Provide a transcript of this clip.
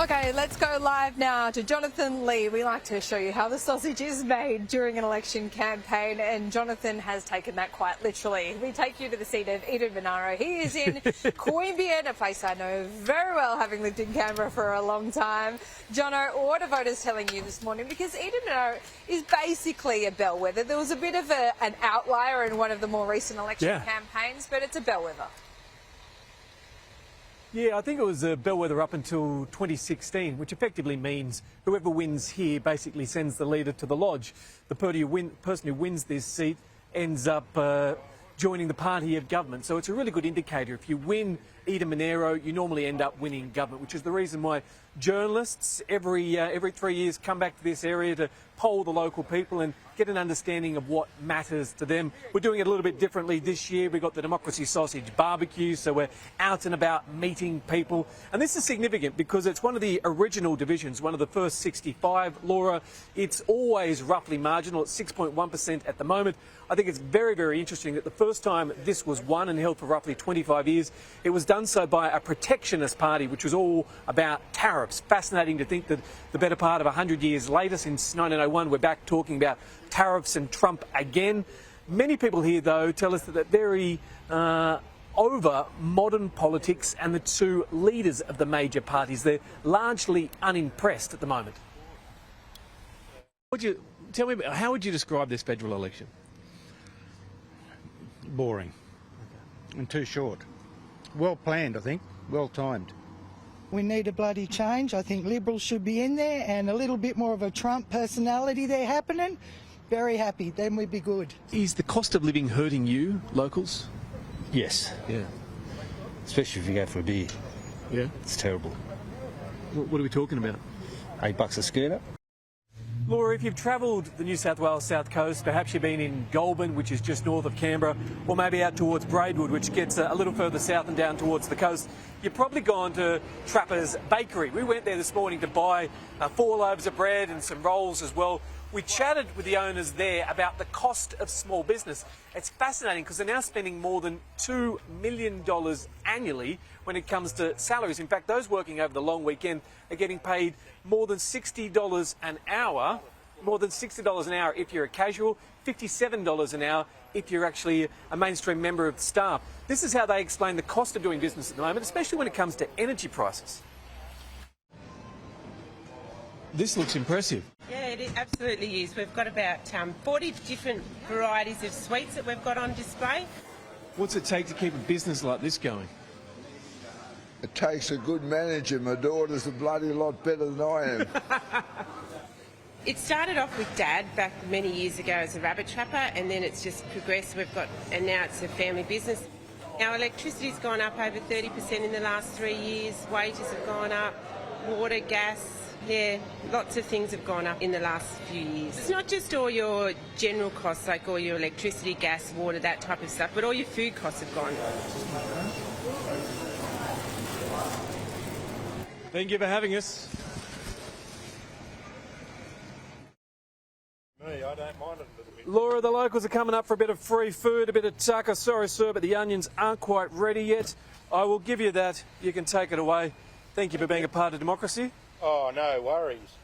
Okay, let's go live now to Jonathan Lee. We like to show you how the sausage is made during an election campaign, and Jonathan has taken that quite literally. We take you to the seat of Eden-Monaro. He is in Queanbeyan, a place I know very well, having lived in Canberra for a long time. Jono, what are voters telling you this morning? Because Eden-Monaro is basically a bellwether. There was a bit of an outlier in one of the more recent election campaigns, but it's a bellwether. Yeah, I think it was a bellwether up until 2016, which effectively means whoever wins here basically sends the leader to the lodge. The person who wins this seat ends up joining the party of government. So it's a really good indicator. If you win Eden-Monaro, you normally end up winning government, which is the reason why journalists every 3 years come back to this area to poll the local people and get an understanding of what matters to them. We're doing it a little bit differently this year. We've got the Democracy Sausage Barbecue, so we're out and about meeting people. And this is significant because it's one of the original divisions, one of the first 65, Laura. It's always roughly marginal at 6.1% at the moment. I think it's very, very interesting that the first time this was won and held for roughly 25 years, it was done so by a protectionist party, which was all about tariffs. Fascinating to think that the better part of 100 years later, since 1901, we're back talking about tariffs and Trump again. Many people here, though, tell us that they're very over modern politics and the two leaders of the major parties. They're largely unimpressed at the moment. Tell me, how would you describe this federal election? Boring and too short. Well planned, I think. Well timed. We need a bloody change. I think Liberals should be in there and a little bit more of a Trump personality there happening. Very happy. Then we'd be good. Is the cost of living hurting you, locals? Yes. Yeah. Especially if you go for a beer. Yeah. It's terrible. What are we talking about? $8 a scooter. Laura, if you've travelled the New South Wales south coast, perhaps you've been in Goulburn, which is just north of Canberra, or maybe out towards Braidwood, which gets a little further south and down towards the coast, you've probably gone to Trapper's Bakery. We went there this morning to buy 4 loaves of bread and some rolls as well. We chatted with the owners there about the cost of small business. It's fascinating because they're now spending more than $2 million annually when it comes to salaries. In fact, those working over the long weekend are getting paid more than $60 an hour. More than $60 an hour if you're a casual, $57 an hour if you're actually a mainstream member of the staff. This is how they explain the cost of doing business at the moment, especially when it comes to energy prices. This looks impressive. Yeah, it absolutely is. We've got about 40 different varieties of sweets that we've got on display. What's it take to keep a business like this going? It takes a good manager. My daughter's a bloody lot better than I am. It started off with Dad back many years ago as a rabbit trapper, and then it's just progressed. And now it's a family business. Our electricity's gone up over 30% in the last 3 years. Wages have gone up, water, gas. Yeah, lots of things have gone up in the last few years. It's not just all your general costs, like all your electricity, gas, water, that type of stuff, but all your food costs have gone up. Thank you for having us. Me, I don't mind it a little bit. Laura, the locals are coming up for a bit of free food, a bit of tucker. Sorry, sir, but the onions aren't quite ready yet. I will give you that. You can take it away. Thank you for being a part of democracy. Oh, no worries.